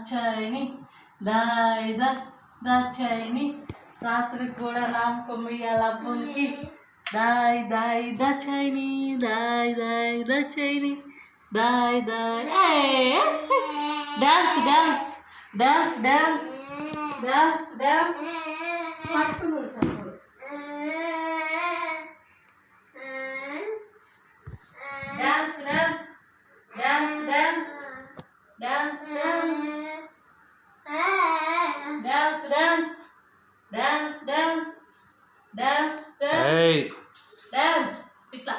దాచాయని దాచాయని రాత్రికి కూడా నామకం ఇయ్యాలి అబ్బునికి దాచాయని దాచాయని dance dance dance dance dance dance పట్టుకున్నాడు చెప్పడు dance dance dance dance dance dance dance dance dance dance dance dance ఇట్లా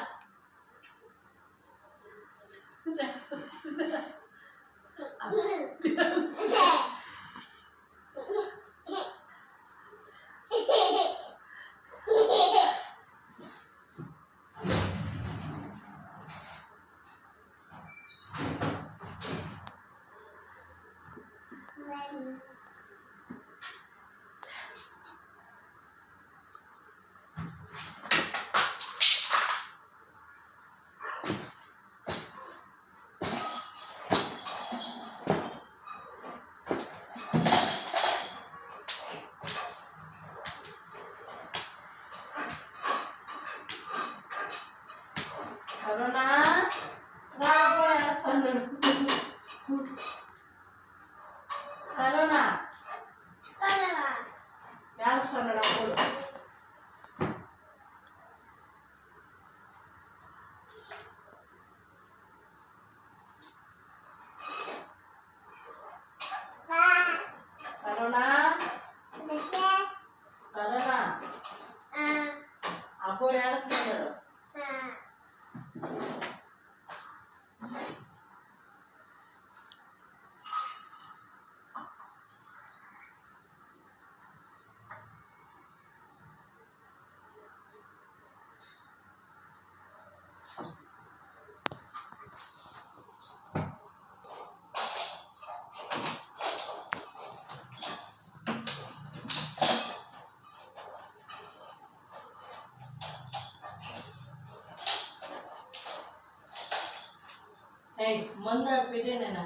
కరోనా రాబోయేస్తున్నాడు కరోనా వేస్తున్నాడు అప్పుడు కరోనా కరోనా అప్పుడు వేస్తున్నాడు మందు పెట్టేనా